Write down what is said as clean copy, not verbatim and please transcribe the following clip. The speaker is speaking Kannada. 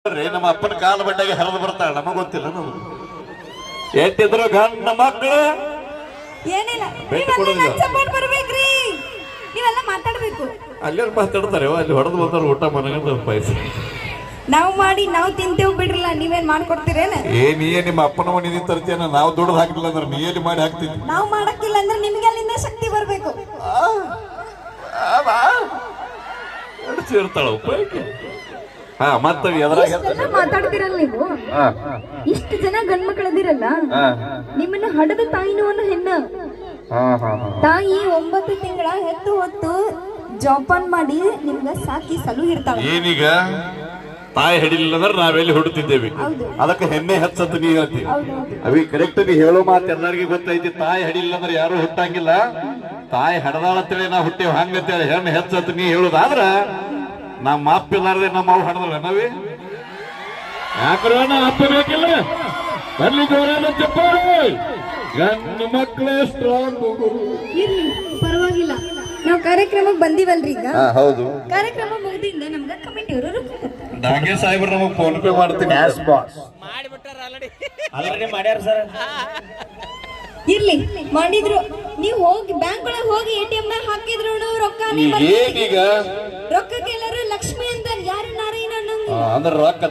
ನಮ್ಮ ಅಪ್ಪನ ಕಾಲು ಬಂಡೆಗೆ ಹರಿದು ಬರ್ತಾಳ ನಮಗ ಗೊತ್ತಿಲ್ಲ ನಾವು ಎಟ್ಟಿದ್ರು ಗಂಡ ಮಕ್ಕಳು ಏನಿಲ್ಲ ಬೆಟ್ಟು ಕೊಡೋದಿಲ್ಲ. ಸಪೋರ್ಟ್ ಬರ್ಬೇಕ್ರಿ ನೀವೆಲ್ಲ ಮಾತಾಡ್ಬೇಕು ಅಲ್ಲೇನು ಮಾತಾಡ್ತಾರೆ ಅಲ್ಲಿ ಹೊಡೆದು ಬಂದವ್ರು ಊಟ ಮನಗಂಡ ಪೈಸೆ ನಾವು ಮಾಡಿ ನಾವು ತಿಂತೇವ್ ಬಿಡ್ರಲ್ಲ ನೀವೇನ್ ಮಾಡ್ಕೊಡ್ತೀರೇನ ನೀಯೇ ನಿಮ್ಮ ಅಪ್ಪನ ಮನೆ ತರ್ತೀಯನ ನಾವು ದುಡ್ದು ಹಾಕಿಲ್ಲ ಅಂದ್ರೆ ನೀಯಲ್ಲಿ ಮಾಡಿ ಹಾಕ್ತೀವಿ ನಾವು ಮಾಡಕ್ಕಿಲ್ಲ ಅಂದ್ರೆ ನಿಮ್ಗೆ ಅಲ್ಲಿಂದ ಶಕ್ತಿ ಬರ್ಬೇಕು ಇರ್ತಾಳ ಹಾ ಮತ್ತೆ ಎದ್ರಾಗ ಇಷ್ಟೆಲ್ಲ ಮಾತಾಡ್ತಿರಲ್ಲ ನೀವು ಇಷ್ಟು ಜನ ಗಂಡ್ಮಕ್ಳದಿರಲ್ಲ ನಿಮ್ಮನ್ನ ಹಡದ ತಾಯಿನೂ ಅನ್ನೋ ಹೆಣ್ಣ ತಾಯಿ 9 ತಿಂಗಳ ಹೆತ್ತು ಹೊತ್ತು ಜೋಪಾನ್ ಮಾಡಿ ನಿಮ್ಗ ಸಾಕಿ ಸಲು ಇರ್ತಾಳ ಏನೀಗ ತಾಯಿ ಹಿಡಿಲಿಲ್ಲ ಅಂದ್ರೆ ನಾವೆಲ್ಲಿ ಹುಡುತ್ತಿದ್ದೇವೆ ಅದಕ್ಕೆ ಹೆಣ್ಣೆ ಹೆಚ್ಚತ್ತು ನೀ ಹೇಳ್ತೀವಿ ಅವಿ ಕರೆಕ್ಟ್ ನೀ ಹೇಳೋ ಮಾತು ಎಲ್ಲರಿಗೂ ಗೊತ್ತೈತಿ ತಾಯಿ ಹಿಡಿಲಿಲ್ಲ ಅಂದ್ರೆ ಯಾರು ಹುಟ್ಟಂಗಿಲ್ಲ ತಾಯಿ ಹಡದಾಳತ್ತೇಳಿ ನಾ ಹುಟ್ಟೇವ್ ಹಂಗಂತೇಳಿ ಹೆಣ್ಣು ಹೆಚ್ಚತ್ತು ನೀ ಹೇಳುದಾದ್ರ ನಮ್ಮ ಅಪ್ಪ ಇಲ್ಲಾರ್ದೆ ನಮ್ಮ ಅವು ಹಡದಳ ನಾವೇ ಯಾಕ್ರಣ ಅಪ್ಪ ಬೇಕಿಲ್ಲ ಬರ್ಲಿ ಜೋರಾದ ಚಪ್ಪಾಳೆ ಗಂಡು ಮಕ್ಕಳೇ ಸ್ಟ್ರಾಂಗ್ ಇರ್ಲಿ ಪರವಾಗಿಲ್ಲ ನಾವು ಕಾರ್ಯಕ್ರಮಕ್ಕೆ ಬಂದಿವಲ್ರಿ ಈಗ ಹೌದು ಕಾರ್ಯಕ್ರಮ ಮುಗಿದಿಂದ ನಮ್ಗ ಕಮಿಟಿ ಅವರು ನಾಗೇ ಸಾಹೇಬ್ರು ನಮಗೆ ಫೋನ್ ಪೇ ಮಾಡ್ತೀನಿ ಆಲ್ರೆಡಿ ಮಾಡ್ಯಾರ ಸರ್ ಇರ್ಲಿ ಮಾಡಿದ್ರು ನೀವು ಹೋಗಿ ಬ್ಯಾಂಕ್ ಒಳಗೆ ಹೋಗಿ ಎಟಿಎಂ ನಾಗ ಹಾಕಿದ್ರು ರೊಕ್ಕ ಏನೀಗ ರೊಕ್ಕಕ್ಕೆ ಎಲ್ಲರೂ ಲಕ್ಷ್ಮಿ ಅಂತ ಯಾರು ನಾರಾಯಣ ಅಂದ್ರೆ ರೊಕ್ಕ